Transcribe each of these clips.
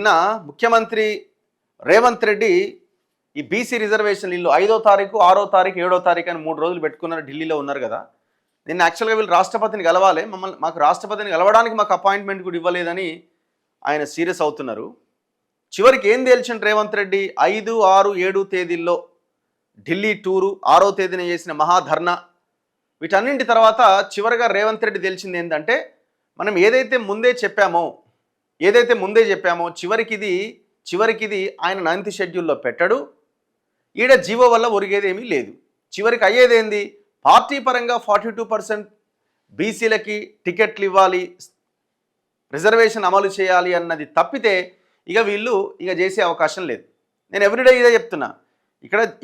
నిన్న ముఖ్యమంత్రి రేవంత్ రెడ్డి ఈ బీసీ రిజర్వేషన్ ఇల్లు 5వ తారీఖు 6వ తారీఖు 7వ తారీఖు అని 3 రోజులు పెట్టుకున్నారు, ఢిల్లీలో ఉన్నారు కదా. నిన్న యాక్చువల్గా వీళ్ళు రాష్ట్రపతిని కలవాలి, మాకు రాష్ట్రపతిని కలవడానికి మాకు అపాయింట్మెంట్ కూడా ఇవ్వలేదని ఆయన సీరియస్ అవుతున్నారు. చివరికి ఏం తేల్చిండు రేవంత్ రెడ్డి? 5, 6, 7 తేదీల్లో ఢిల్లీ టూరు, 6వ తేదీన చేసిన మహాధర్నా, వీటన్నింటి తర్వాత చివరిగా రేవంత్ రెడ్డి తెలిసింది ఏంటంటే, మనం ఏదైతే ముందే చెప్పామో చివరికి ఇది ఆయన 9th షెడ్యూల్లో పెట్టడు, ఈడ జీవో వల్ల ఒరిగేది ఏమీ లేదు. చివరికి అయ్యేదేంది? పార్టీ పరంగా 42% బీసీలకి టికెట్లు ఇవ్వాలి, రిజర్వేషన్ అమలు చేయాలి అన్నది తప్పితే వీళ్ళు చేసే అవకాశం లేదు. నేను ఎవ్రీడే ఇదే చెప్తున్నా.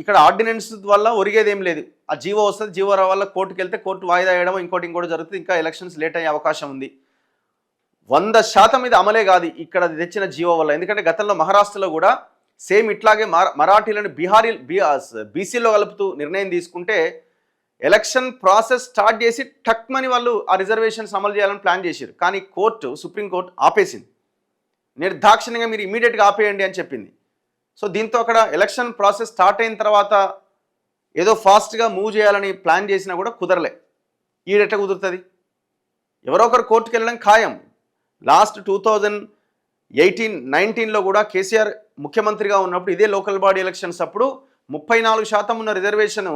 ఇక్కడ ఆర్డినెన్స్ వల్ల ఒరిగేది ఏం లేదు. ఆ జీవో వస్తుంది, జీవో వల్ల కోర్టుకు వెళ్తే కోర్టు వాయిదా వేయడం ఇంకోటి జరుగుతుంది, ఇంకా ఎలక్షన్స్ లేట్ అయ్యే అవకాశం ఉంది. 100% ఇది అమలే కాదు ఇక్కడ తెచ్చిన జీవో వల్ల. ఎందుకంటే గతంలో మహారాష్ట్రలో కూడా సేమ్ ఇట్లాగే మరాఠీలను బీసీలో కలుపుతూ నిర్ణయం తీసుకుంటే ఎలక్షన్ ప్రాసెస్ స్టార్ట్ చేసి టక్మని వాళ్ళు ఆ రిజర్వేషన్స్ అమలు చేయాలని ప్లాన్ చేశారు. కానీ సుప్రీంకోర్టు ఆపేసింది. నిర్దాక్షిణ్యంగా మీరు ఇమీడియట్గా ఆపేయండి అని చెప్పింది. సో దీంతో అక్కడ ఎలక్షన్ ప్రాసెస్ స్టార్ట్ అయిన తర్వాత ఏదో ఫాస్ట్గా మూవ్ చేయాలని ప్లాన్ చేసినా కూడా కుదరలే. ఈడెట్లా కుదురుతుంది? ఎవరో ఒకరు కోర్టుకు వెళ్ళడం ఖాయం. లాస్ట్ 2018-19లో కూడా కేసీఆర్ ముఖ్యమంత్రిగా ఉన్నప్పుడు ఇదే లోకల్ బాడీ ఎలక్షన్స్ అప్పుడు 34% ఉన్న రిజర్వేషను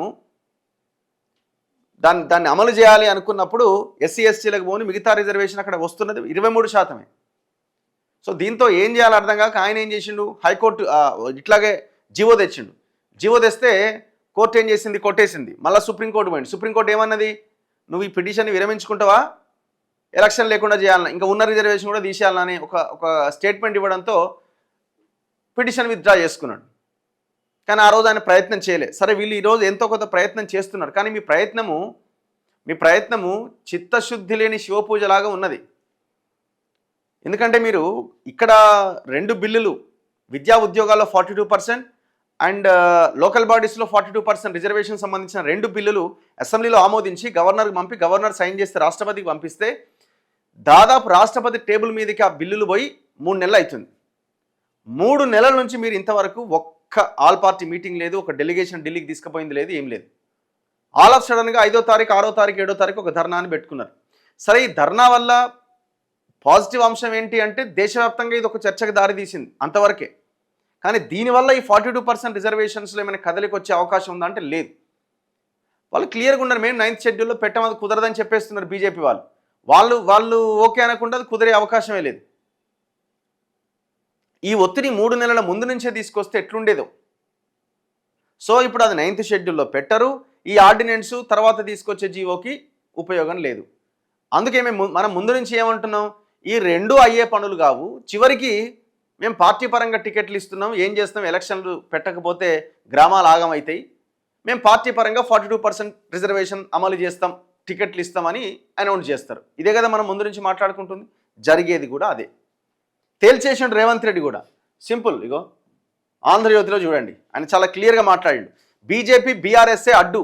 దాన్ని అమలు చేయాలి అనుకున్నప్పుడు ఎస్సీ ఎస్టీలకు పోని మిగతా రిజర్వేషన్ అక్కడ వస్తున్నది 23%. సో దీంతో ఏం చేయాలో అర్థం కాక ఆయన ఏం చేసిండు, హైకోర్టు ఇట్లాగే జీవో తెచ్చిండు. జీవో తెస్తే కోర్టు ఏం చేసింది, కొట్టేసింది. మళ్ళీ సుప్రీంకోర్టు పోయింది. సుప్రీంకోర్టు ఏమన్నది, నువ్వు ఈ పిటిషన్ని విరమించుకుంటావా, ఎలక్షన్ లేకుండా చేయాలన్నా, ఇంకా ఉన్న రిజర్వేషన్ కూడా తీసేయాలని ఒక స్టేట్మెంట్ ఇవ్వడంతో పిటిషన్ విత్డ్రా చేసుకున్నాడు. కానీ ఆ రోజు ఆయన ప్రయత్నం చేయలే. సరే వీళ్ళు ఈరోజు ఎంతో కొంత ప్రయత్నం చేస్తున్నారు, కానీ మీ ప్రయత్నము చిత్తశుద్ధి లేని శివపూజలాగా ఉన్నది. ఎందుకంటే మీరు ఇక్కడ 2 బిల్లులు, విద్యా ఉద్యోగాల్లో 42% అండ్ లోకల్ బాడీస్లో 42% రిజర్వేషన్ సంబంధించిన 2 బిల్లులు అసెంబ్లీలో ఆమోదించి గవర్నర్కి పంపి గవర్నర్ సైన్ చేస్తే రాష్ట్రపతికి పంపిస్తే దాదాపు రాష్ట్రపతి టేబుల్ మీదకి ఆ బిల్లులు పోయి 3 నెలలు అవుతుంది. 3 నెలల నుంచి మీరు ఇంతవరకు ఒక్క ఆల్ పార్టీ మీటింగ్ లేదు, ఒక డెలిగేషన్ ఢిల్లీకి తీసుకుపోయింది లేదు, ఏం లేదు. ఆల్ ఆఫ్ సడన్గా 5వ తారీఖు 6వ తారీఖు 7వ తారీఖు ఒక ధర్నాని పెట్టుకున్నారు. సరే ఈ ధర్నా వల్ల పాజిటివ్ అంశం ఏంటి అంటే దేశవ్యాప్తంగా ఇది ఒక చర్చకు దారి తీసింది, అంతవరకే. కానీ దీనివల్ల ఈ 42% రిజర్వేషన్స్లో ఏమైనా కదలికి వచ్చే అవకాశం ఉందా అంటే లేదు. వాళ్ళు క్లియర్గా ఉన్నారు, మేము 9th షెడ్యూల్లో పెట్టమది కుదరదని చెప్పేస్తున్నారు బీజేపీ వాళ్ళు ఓకే అనకుండా అది కుదిరే అవకాశమే లేదు. ఈ ఒత్తిడి 3 నెలల ముందు నుంచే తీసుకొస్తే ఎట్లుండేదో. సో ఇప్పుడు అది 9th షెడ్యూల్లో పెట్టరు, ఈ ఆర్డినెన్స్ తర్వాత తీసుకొచ్చే జీవోకి ఉపయోగం లేదు. అందుకే మనం ముందు నుంచి ఏమంటున్నాం, ఈ 2 అయ్యే పనులు కావు, చివరికి మేము పార్టీ పరంగా టికెట్లు ఇస్తున్నాం, ఏం చేస్తాం, ఎలక్షన్లు పెట్టకపోతే గ్రామాలు ఆగమవుతాయి, మేము పార్టీ పరంగా 42% రిజర్వేషన్ అమలు చేస్తాం, టికెట్లు ఇస్తామని అనౌన్స్ చేస్తారు. ఇదే కదా మనం ముందు నుంచి మాట్లాడుకుంటుంది, జరిగేది కూడా అదే. తేల్చేసిండు రేవంత్ రెడ్డి కూడా. సింపుల్, ఆంధ్రజ్యోతిలో చూడండి, ఆయన చాలా క్లియర్గా మాట్లాడిండు. బీజేపీ బీఆర్ఎస్ఏ అడ్డు,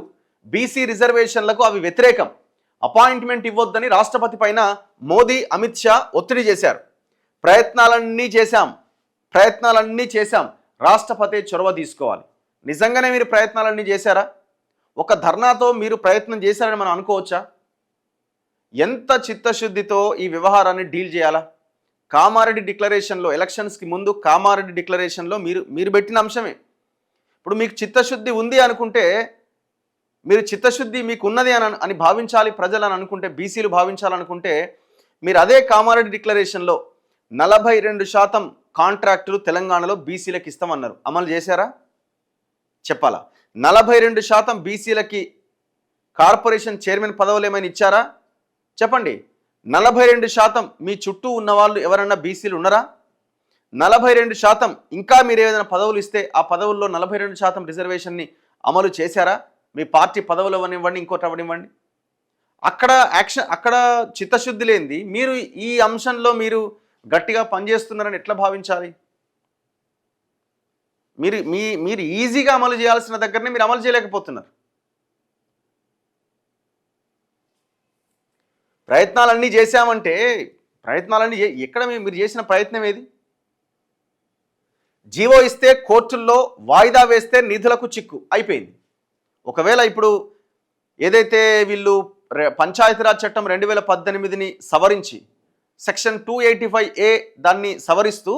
బీసీ రిజర్వేషన్లకు అవి వ్యతిరేకం, అపాయింట్మెంట్ ఇవ్వొద్దని రాష్ట్రపతి పైన మోదీ అమిత్ షా ఒత్తిడి చేశారు. ప్రయత్నాలన్నీ చేశాం, రాష్ట్రపతి చొరవ తీసుకోవాలి. నిజంగానే మీరు ప్రయత్నాలన్నీ చేశారా? ఒక ధర్నాతో మీరు ప్రయత్నం చేశారని మనం అనుకోవచ్చా? ఎంత చిత్తశుద్ధితో ఈ వ్యవహారాన్ని డీల్ చేయాలా? కామారెడ్డి డిక్లరేషన్లో, ఎలక్షన్స్కి ముందు కామారెడ్డి డిక్లరేషన్లో మీరు పెట్టిన అంశమే. ఇప్పుడు మీకు చిత్తశుద్ధి ఉంది అనుకుంటే, మీరు చిత్తశుద్ధి మీకు ఉన్నది అని భావించాలి ప్రజలు అని అనుకుంటే, బీసీలు భావించాలనుకుంటే, మీరు అదే కామారెడ్డి డిక్లరేషన్లో 42% కాంట్రాక్టులు తెలంగాణలో బీసీలకు ఇస్తామన్నారు. అమలు చేశారా? చెప్పాలా? 42% బీసీలకి కార్పొరేషన్ చైర్మన్ పదవులు ఏమైనా ఇచ్చారా? చెప్పండి. 42% మీ చుట్టూ ఉన్న వాళ్ళు ఎవరన్నా బీసీలు ఉన్నారా? 42% ఇంకా మీరు ఏదైనా పదవులు ఇస్తే ఆ పదవుల్లో 42% రిజర్వేషన్ని అమలు చేశారా? మీ పార్టీ పదవులు అవనివ్వండి, ఇంకోటి అవనివ్వండి. అక్కడ చిత్తశుద్ధి లేనిది మీరు ఈ అంశంలో మీరు గట్టిగా పనిచేస్తున్నారని ఎట్లా భావించాలి? మీరు ఈజీగా అమలు చేయాల్సిన దగ్గరనే మీరు అమలు చేయలేకపోతున్నారు. ప్రయత్నాలన్నీ చేశామంటే ఎక్కడ మీరు చేసిన ప్రయత్నం ఏది? జీవో ఇస్తే కోర్టుల్లో వాయిదా వేస్తే నిధులకు చిక్కు అయిపోయింది. ఒకవేళ ఇప్పుడు ఏదైతే వీళ్ళు పంచాయతీరాజ్ చట్టం 2018ని సవరించి సెక్షన్ 285A దాన్ని సవరిస్తూ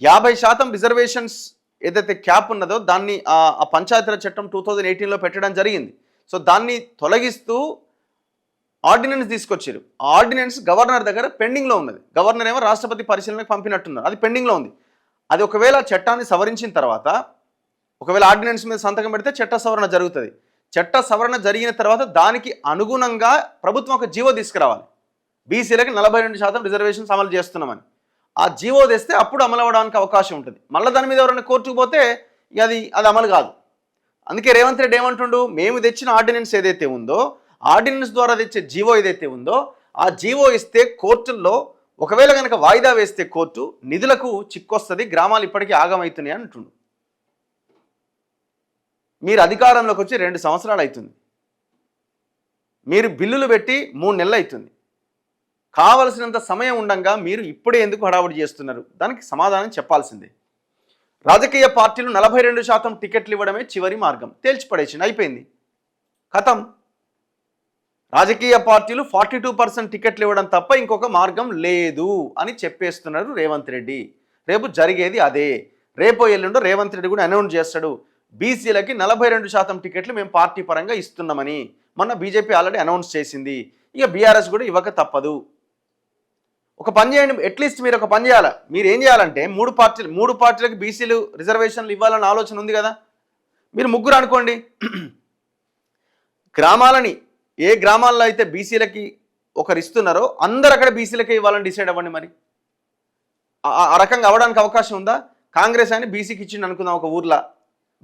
50% రిజర్వేషన్స్ ఏదైతే క్యాప్ ఉన్నదో దాన్ని ఆ పంచాయతీరాజ్ చట్టం 2018లో పెట్టడం జరిగింది. సో దాన్ని తొలగిస్తూ ఆర్డినెన్స్ తీసుకొచ్చారు. ఆ ఆర్డినెన్స్ గవర్నర్ దగ్గర పెండింగ్లో ఉన్నది. గవర్నర్ ఏమో రాష్ట్రపతి పరిశీలనకు పంపినట్టున్నారు, అది పెండింగ్లో ఉంది. అది ఒకవేళ చట్టాన్ని సవరించిన తర్వాత ఒకవేళ ఆర్డినెన్స్ మీద సంతకం పెడితే చట్ట సవరణ జరుగుతుంది. చట్ట సవరణ జరిగిన తర్వాత దానికి అనుగుణంగా ప్రభుత్వం ఒక జీవో తీసుకురావాలి. బీసీలకి 42% రిజర్వేషన్స్ అమలు చేస్తున్నామని ఆ జీవో తెస్తే అప్పుడు అమలు అవ్వడానికి అవకాశం ఉంటుంది. మళ్ళీ దాని మీద ఎవరైనా కోర్టుకు పోతే అది అమలు కాదు. అందుకే రేవంత్ రెడ్డి ఏమంటుండు, మేము తెచ్చిన ఆర్డినెన్స్ ఏదైతే ఉందో ఆర్డినెన్స్ ద్వారా తెచ్చే జీవో ఏదైతే ఉందో ఆ జీవో ఇస్తే కోర్టుల్లో ఒకవేళ కనుక వాయిదా వేస్తే కోర్టు నిధులకు చిక్కొస్తుంది, గ్రామాలు ఇప్పటికీ ఆగమవుతున్నాయి అంటుండు. మీరు అధికారంలోకి వచ్చి 2 సంవత్సరాలు అవుతుంది, మీరు బిల్లులు పెట్టి 3 నెలలు అవుతుంది. కావలసినంత సమయం ఉండగా మీరు ఇప్పుడే ఎందుకు హడావుడి చేస్తున్నారు? దానికి సమాధానం చెప్పాల్సిందే. రాజకీయ పార్టీలు 42% టికెట్లు ఇవ్వడమే చివరి మార్గం తేల్చిపడేసింది, అయిపోయింది, ఖతం. రాజకీయ పార్టీలు 42% టికెట్లు ఇవ్వడం తప్ప ఇంకొక మార్గం లేదు అని చెప్పేస్తున్నారు రేవంత్ రెడ్డి. రేపు జరిగేది అదే. రేపో ఎల్లుండో రేవంత్ రెడ్డి కూడా అనౌన్స్ చేస్తాడు, బీసీలకి 42% టికెట్లు మేము పార్టీ పరంగా ఇస్తున్నామని. మొన్న బీజేపీ ఆల్రెడీ అనౌన్స్ చేసింది, ఇక బీఆర్ఎస్ కూడా ఇవ్వక తప్పదు. ఒక పని చేయండి, అట్లీస్ట్ మీరు ఒక పని చేయాలి. మీరు ఏం చేయాలంటే మూడు పార్టీలకు బీసీలు రిజర్వేషన్లు ఇవ్వాలన్న ఆలోచన ఉంది కదా, మీరు ముగ్గురు అనుకోండి. గ్రామాలని ఏ గ్రామాల్లో అయితే బీసీలకి ఒకరు ఇస్తున్నారో అందరు అక్కడ బీసీలకే ఇవ్వాలని డిసైడ్ అవ్వండి. మరి ఆ రకంగా అవ్వడానికి అవకాశం ఉందా? కాంగ్రెస్ ఆయన బీసీకి ఇచ్చిండు అనుకుందాం ఒక ఊర్లో,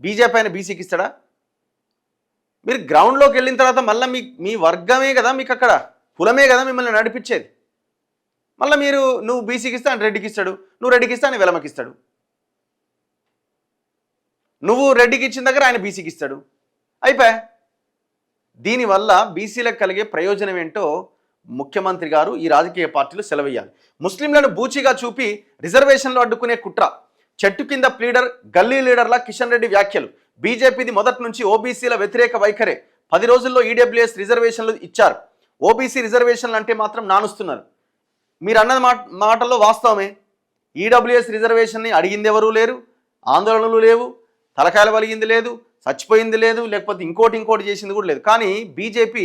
బీజేపీ ఆయన బీసీకి ఇస్తాడా? మీరు గ్రౌండ్లోకి వెళ్ళిన తర్వాత మళ్ళీ మీ వర్గమే కదా మీకు అక్కడ, కులమే కదా మిమ్మల్ని నడిపించేది. మళ్ళీ నువ్వు బీసీకి ఇస్తే ఆయన రెడ్డికి ఇస్తాడు, నువ్వు రెడ్డికి ఇస్తే ఆయన వెలమకి ఇస్తాడు, నువ్వు రెడ్డికి ఇచ్చిన దగ్గర ఆయన బీసీకి ఇస్తాడు, అయిపోయా. దీనివల్ల బీసీలకు కలిగే ప్రయోజనం ఏంటో ముఖ్యమంత్రి గారు ఈ రాజకీయ పార్టీలు సెలవయ్యాలి. ముస్లింలను బూచిగా చూపి రిజర్వేషన్లు అడ్డుకునే కుట్ర, చెట్టు కింద ప్లీడర్ గల్లీ లీడర్ల కిషన్ రెడ్డి వ్యాఖ్యలు. బీజేపీది మొదటి నుంచి ఓబీసీల వ్యతిరేక వైఖరే. 10 రోజుల్లో ఈడబ్ల్యూఎస్ రిజర్వేషన్లు ఇచ్చారు, ఓబీసీ రిజర్వేషన్లు అంటే మాత్రం నానుస్తున్నారు. మీరు అన్నది మాటల్లో వాస్తవమే. ఈడబ్ల్యూఎస్ రిజర్వేషన్ని అడిగింది ఎవరూ లేరు, ఆందోళనలు లేవు, తలకాయలు వలిగింది లేదు, చచ్చిపోయింది లేదు, లేకపోతే ఇంకోటి చేసింది కూడా లేదు. కానీ బీజేపీ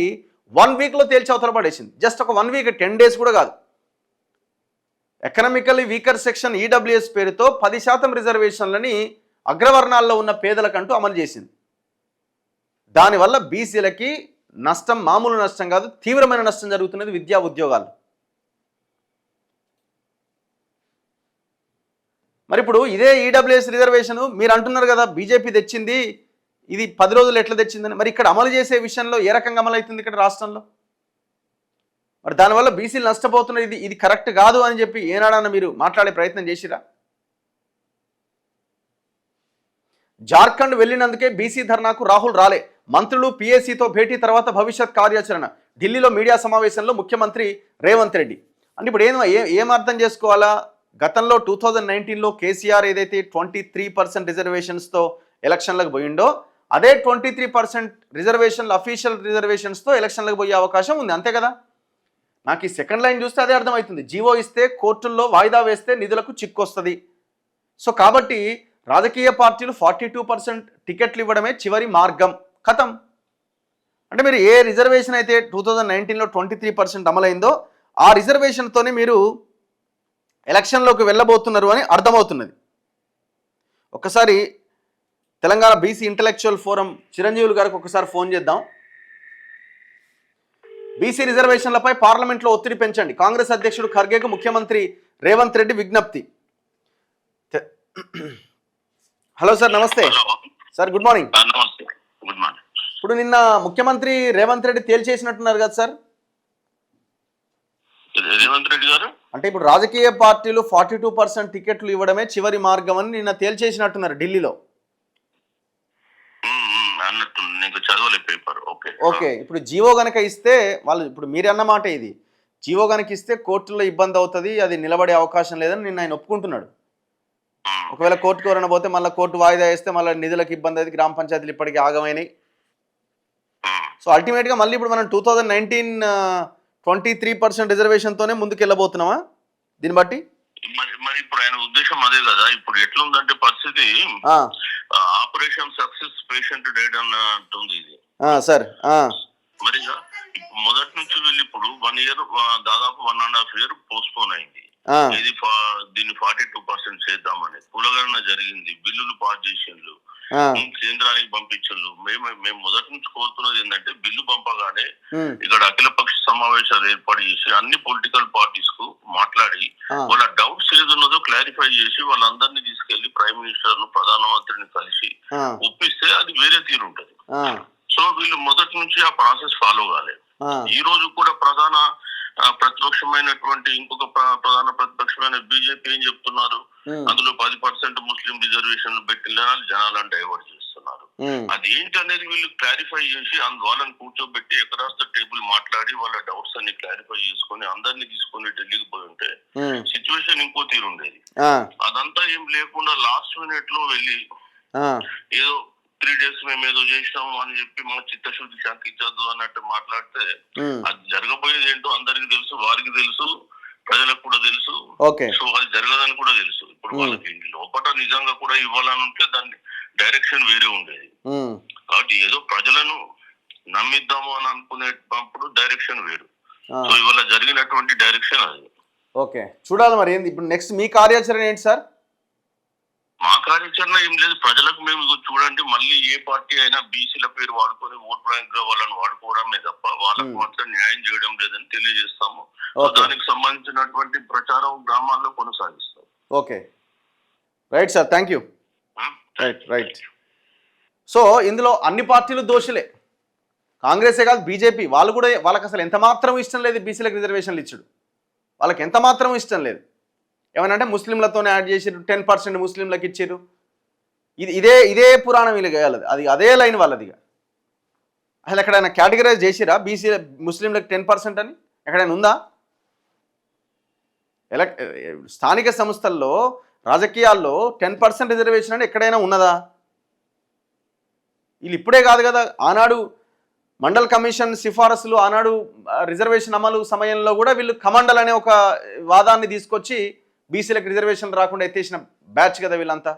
1 వీక్లో తేల్చి అవతల పడేసింది. జస్ట్ ఒక 1 వీక్, 10 డేస్ కూడా కాదు. ఎకనామికల్లీ వీకర్ సెక్షన్ ఈడబ్ల్యూఎస్ పేరుతో 10% రిజర్వేషన్లని అగ్రవర్ణాల్లో ఉన్న పేదలకంటూ అమలు చేసింది. దానివల్ల బీసీలకి నష్టం, మామూలు నష్టం కాదు, తీవ్రమైన నష్టం జరుగుతున్నది విద్యా ఉద్యోగాలు. మరి ఇప్పుడు ఇదే ఈడబ్ల్యూఎస్ రిజర్వేషన్ మీరు అంటున్నారు కదా బీజేపీ తెచ్చింది, ఇది 10 రోజులు ఎట్లా తెచ్చిందని. మరి ఇక్కడ అమలు చేసే విషయంలో ఏ రకంగా అమలు అవుతుంది ఇక్కడ రాష్ట్రంలో? మరి దానివల్ల బీసీలు నష్టపోతున్నారు, ఇది కరెక్ట్ కాదు అని చెప్పి ఏనాడన్నా మీరు మాట్లాడే ప్రయత్నం చేసిరా? జార్ఖండ్ వెళ్ళినందుకే బీసీ ధర్నాకు రాహుల్ రాలే, మంత్రులు పీఏసీతో భేటీ తర్వాత భవిష్యత్ కార్యాచరణ. ఢిల్లీలో మీడియా సమావేశంలో ముఖ్యమంత్రి రేవంత్ రెడ్డి. అంటే ఇప్పుడు ఏం అర్థం చేసుకోవాలా? గతంలో 2019లో కేసీఆర్ ఏదైతే 23% రిజర్వేషన్స్తో ఎలక్షన్లకు పోయిండో అదే 23% రిజర్వేషన్లు అఫీషియల్ రిజర్వేషన్స్తో ఎలక్షన్లకు పోయే అవకాశం ఉంది, అంతే కదా. నాకు ఈ సెకండ్ లైన్ చూస్తే అదే అర్థమవుతుంది. జీవో ఇస్తే కోర్టుల్లో వాయిదా వేస్తే నిధులకు చిక్కొస్తుంది. సో కాబట్టి రాజకీయ పార్టీలు 42% టికెట్లు ఇవ్వడమే చివరి మార్గం, ఖతం. అంటే మీరు ఏ రిజర్వేషన్ అయితే 2019లో 23% అమలైందో ఆ రిజర్వేషన్తోనే మీరు ఎలక్షన్లోకి వెళ్ళబోతున్నారు అని అర్థమవుతున్నది. ఒక్కసారి తెలంగాణ బీసీ ఇంటలెక్చువల్ ఫోరం చిరంజీవులు గారికి ఒకసారి ఫోన్ చేద్దాం. బీసీ రిజర్వేషన్లపై పార్లమెంట్లో ఒత్తిడి పెంచండి, కాంగ్రెస్ అధ్యక్షుడు ఖర్గేకు ముఖ్యమంత్రి రేవంత్ రెడ్డి విజ్ఞప్తి. హలో సార్, నమస్తే సార్, గుడ్ మార్నింగ్. ఇప్పుడు నిన్న ముఖ్యమంత్రి రేవంత్ రెడ్డి తేల్చేసినట్టున్నారు కదా సార్, రేవంత్ రెడ్డి గారు అంటే ఇప్పుడు రాజకీయ పార్టీలు 42% టికెట్లు ఇవ్వడమే చివరి మార్గం అని నిన్న తేల్చేసినట్టున్నారు ఢిల్లీలో. ఓకే, ఇప్పుడు జీవో గనక ఇస్తే వాళ్ళు, ఇప్పుడు మీరు అన్నమాట ఇది, జీవో గనక ఇస్తే కోర్టులో ఇబ్బంది అవుతుంది, అది నిలబడే అవకాశం లేదని నిన్న ఆయన ఒప్పుకుంటున్నాడు. ఒకవేళ కోర్టుకు ఎవరైనా పోతే మళ్ళీ కోర్టు వాయిదా వేస్తే మళ్ళీ నిధులకు ఇబ్బంది అయితే గ్రామ పంచాయతీలు ఇప్పటికీ ఆగమైనాయి. సో అల్టిమేట్గా మళ్ళీ ఇప్పుడు మనం 2019 23% రిజర్వేషన్తోనే ముందుకు వెళ్ళబోతున్నామా దీన్ని బట్టి? మరి ఇప్పుడు ఆయన ఉద్దేశం అదే కదా. ఇప్పుడు ఎట్లుందంటే పరిస్థితి, ఆపరేషన్ సక్సెస్ పేషెంట్ డెడ్ అన్నట్టుంది ఇది సార్. మరి మొదటి నుంచి వీళ్ళు ఇప్పుడు 1 year దాదాపు 1.5 year పోస్ట్పోన్ అయింది. ఇది దీన్ని 42% చేద్దామని కులగణన జరిగింది, బిల్లులు పాస్ చేసిండ్రు, కేంద్రానికి పంపించు. మేము మొదటి నుంచి కోరుతున్నది ఏంటంటే బిల్లు పంపగానే ఇక్కడ అఖిలపక్ష సమావేశాలు ఏర్పాటు చేసి అన్ని పొలిటికల్ పార్టీస్ కు మాట్లాడి వాళ్ళ డౌట్స్ ఏదున్నదో క్లారిఫై చేసి వాళ్ళందరినీ తీసుకెళ్లి ప్రైమ్ మినిస్టర్ ను ప్రధానమంత్రిని కలిసి ఒప్పిస్తే అది వేరే తీరు ఉంటది. సో వీళ్ళు మొదటి నుంచి ఆ ప్రాసెస్ ఫాలో కాలేదు. ఈ రోజు కూడా ప్రధాన ప్రతిపక్షమైనటువంటి ఇంకొక ప్రధాన ప్రతిపక్షమైన బీజేపీ ఏం చెప్తున్నారు, అందులో 10% ముస్లిం రిజర్వేషన్లు పెట్టిన జనాలను డైవర్ట్ చేస్తున్నారు. అదేంటి అనేది వీళ్ళు క్లారిఫై చేసి వాళ్ళని కూర్చోబెట్టి ఎక్కడాస్త టేబుల్ మాట్లాడి వాళ్ళ డౌట్స్ అన్ని క్లారిఫై చేసుకుని అందరినీ తీసుకుని ఢిల్లీకి పోయి ఉంటే సిచ్యువేషన్ ఇంకో తీరు ఉండేది. అదంతా ఏం లేకుండా లాస్ట్ మినిట్ లో వెళ్ళి ఏదో 3 days మేము ఏదో చేసినాము అని చెప్పి మా చిత్తశుద్ధి శాంతించద్దు అన్నట్టు మాట్లాడితే అది జరగబోయేది ఏంటో అందరికి తెలుసు, వారికి తెలుసు, ప్రజలకు కూడా తెలుసు. సో అది జరగదని కూడా తెలుసు. ఇప్పుడు వాళ్ళకి లోపల నిజంగా కూడా ఇవ్వాలని ఉంటే దాన్ని డైరెక్షన్ వేరే ఉండేది. కాబట్టి ఏదో ప్రజలను నమ్మిద్దాము అని అనుకునేటప్పుడు డైరెక్షన్ వేరు. సో ఇవాళ జరిగినటువంటి డైరెక్షన్ అది. ఓకే, చూడాలి మరి ఏంది ఇప్పుడు నెక్స్ట్ మీ కార్యాచరణ ఏంటి సార్? మా కార్యాచరణ ఏం లేదు. ప్రజలకు మేము చూడండి, మళ్ళీ ఏ పార్టీ అయినా బీసీల పేరు వాడుకొని ఓట్ బ్యాంక్ గా వాళ్ళని వాడుకోవడమే తప్ప వాళ్ళకు మాత్రం న్యాయం చేయడం లేదని తెలియజేస్తాము. దానికి సంబంధించినటువంటి ప్రచారం గ్రామాల్లో కొనసాగిస్తాం. Okay, right sir, thank you. Right. So ఇందులో అన్ని పార్టీలు దోషులే, కాంగ్రెసే కాదు బీజేపీ వాళ్ళు కూడా. వాళ్ళకి అసలు ఎంత మాత్రం ఇష్టం లేదు బీసీలకు రిజర్వేషన్లు ఇచ్చుడు, వాళ్ళకి ఎంత మాత్రం ఇష్టం లేదు. ఏమనంటే ముస్లింలతోనే యాడ్ చేసిరు, 10% ముస్లింలకు ఇచ్చారు. ఇదే పురాణం వీళ్ళు వేయాలి, అది అదే లైన్ వాళ్ళది. అసలు ఎక్కడైనా కేటగిరైజ్ చేసిరా బీసీ ముస్లింలకు 10% అని ఎక్కడైనా ఉందా? స్థానిక సంస్థల్లో రాజకీయాల్లో 10% రిజర్వేషన్ అని ఎక్కడైనా ఉన్నదా? వీళ్ళు ఇప్పుడే కాదు కదా, ఆనాడు మండల్ కమిషన్ సిఫారసులు, ఆనాడు రిజర్వేషన్ అమలు సమయంలో కూడా వీళ్ళు కమండల్ అనే ఒక వాదాన్ని తీసుకొచ్చి బీసీలకు రిజర్వేషన్ రాకుండా ఎత్తేసిన బ్యాచ్ కదా వీళ్ళంతా.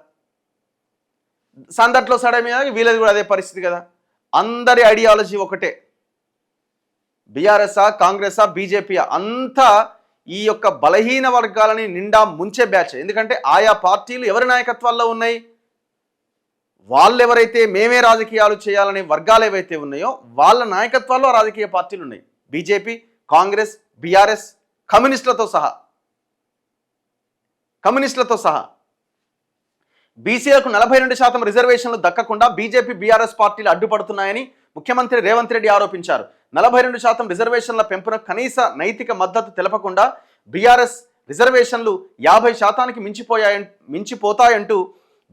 సందట్లో సడమి వీళ్ళది కూడా అదే పరిస్థితి కదా. అందరి ఐడియాలజీ ఒకటే, బీఆర్ఎస్ఆ కాంగ్రెసా బీజేపీయా, అంతా ఈ యొక్క బలహీన వర్గాలని నిండా ముంచే బ్యాచ్. ఎందుకంటే ఆయా పార్టీలు ఎవరి నాయకత్వాల్లో ఉన్నాయి, వాళ్ళు ఎవరైతే మేమే రాజకీయాలు చేయాలనే వర్గాలు ఏవైతే ఉన్నాయో వాళ్ళ నాయకత్వాల్లో రాజకీయ పార్టీలు ఉన్నాయి. బీజేపీ, కాంగ్రెస్, బీఆర్ఎస్, కమ్యూనిస్టులతో సహా బీసీలకు 42% రిజర్వేషన్లు దక్కకుండా బీజేపీ బీఆర్ఎస్ పార్టీలు అడ్డుపడుతున్నాయని ముఖ్యమంత్రి రేవంత్ రెడ్డి ఆరోపించారు. 42% రిజర్వేషన్ల పెంపున కనీస నైతిక మద్దతు తెలపకుండా బీఆర్ఎస్ రిజర్వేషన్లు 50% మించిపోతాయంటూ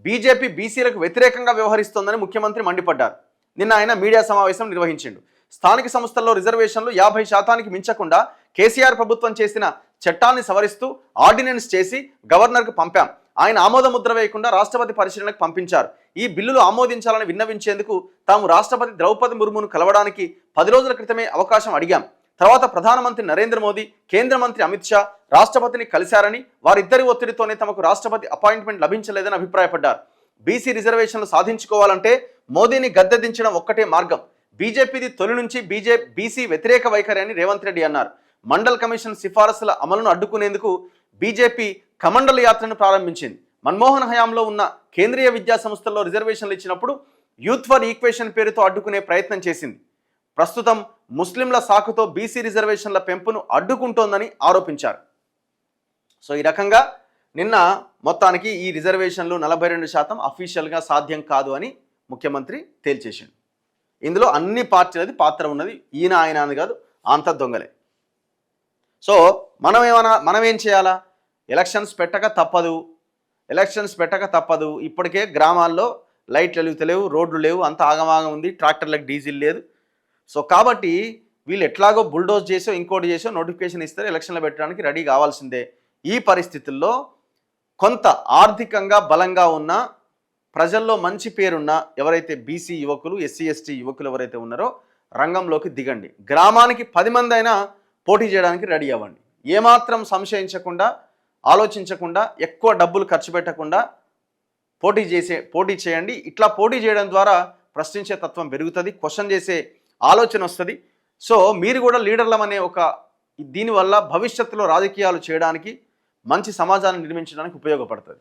బీజేపీ బీసీలకు వ్యతిరేకంగా వ్యవహరిస్తోందని ముఖ్యమంత్రి మండిపడ్డారు. నిన్న ఆయన మీడియా సమావేశం నిర్వహించిండు. స్థానిక సంస్థల్లో రిజర్వేషన్లు 50% మించకుండా కేసీఆర్ ప్రభుత్వం చేసిన చట్టాన్ని సవరిస్తూ ఆర్డినెన్స్ చేసి గవర్నర్కు పంపాం. ఆయన ఆమోద ముద్ర వేయకుండా రాష్ట్రపతి పరిశీలనకు పంపించారు. ఈ బిల్లులు ఆమోదించాలని విన్నవించేందుకు తాము రాష్ట్రపతి ద్రౌపది ముర్మును కలవడానికి 10 రోజుల క్రితమే అవకాశం అడిగాం. తర్వాత ప్రధానమంత్రి నరేంద్ర మోదీ, కేంద్ర మంత్రి అమిత్ షా రాష్ట్రపతిని కలిశారని, వారిద్దరి ఒత్తిడితోనే తమకు రాష్ట్రపతి అపాయింట్మెంట్ లభించలేదని అభిప్రాయపడ్డారు. బీసీ రిజర్వేషన్లు సాధించుకోవాలంటే మోదీని గద్దెదించడం ఒక్కటే మార్గం. బీజేపీది తొలి నుంచి బీసీ వ్యతిరేక వైఖరి అని రేవంత్ రెడ్డి అన్నారు. మండల్ కమిషన్ సిఫారసుల అమలును అడ్డుకునేందుకు బీజేపీ కమండల్ యాత్రను ప్రారంభించింది. మన్మోహన్ హయాంలో ఉన్న కేంద్రీయ విద్యా సంస్థల్లో రిజర్వేషన్లు ఇచ్చినప్పుడు యూత్ ఫర్ ఈక్వేషన్ పేరుతో అడ్డుకునే ప్రయత్నం చేసింది. ప్రస్తుతం ముస్లింల సాకుతో బీసీ రిజర్వేషన్ల పెంపును అడ్డుకుంటోందని ఆరోపించారు. సో ఈ రకంగా నిన్న మొత్తానికి ఈ రిజర్వేషన్లు 42% అఫీషియల్గా సాధ్యం కాదు అని ముఖ్యమంత్రి తేల్చేసిండు. ఇందులో అన్ని పార్టీలది పాత్ర ఉన్నది, ఈయన ఆయన అని కాదు, అంత దొంగలే. సో మనం ఏం చేయాలా? ఎలక్షన్స్ పెట్టక తప్పదు. ఇప్పటికే గ్రామాల్లో లైట్లు వెలుగుతలేవు, రోడ్లు లేవు, అంత ఆగమాగం ఉంది, ట్రాక్టర్లకు డీజిల్ లేదు. సో కాబట్టి వీళ్ళు ఎట్లాగో బుల్డోజ్ చేసో ఇంకోటి చేసో నోటిఫికేషన్ ఇస్తారు, ఎలక్షన్లు పెట్టడానికి రెడీ కావాల్సిందే. ఈ పరిస్థితుల్లో కొంత ఆర్థికంగా బలంగా ఉన్న, ప్రజల్లో మంచి పేరున్న ఎవరైతే బీసీ యువకులు, ఎస్సీ ఎస్టీ యువకులు ఎవరైతే ఉన్నారో రంగంలోకి దిగండి. గ్రామానికి 10 మంది అయినా పోటీ చేయడానికి రెడీ అవ్వండి. ఏమాత్రం సంశయించకుండా, ఆలోచించకుండా, ఎక్కువ డబ్బులు ఖర్చు పెట్టకుండా పోటీ చేయండి. ఇట్లా పోటీ చేయడం ద్వారా ప్రశ్నించే తత్వం పెరుగుతుంది, క్వశ్చన్ చేసే ఆలోచన వస్తుంది. సో మీరు కూడా లీడర్లం అనే దీనివల్ల భవిష్యత్తులో రాజకీయాలు చేయడానికి, మంచి సమాజాన్ని నిర్మించడానికి ఉపయోగపడుతుంది.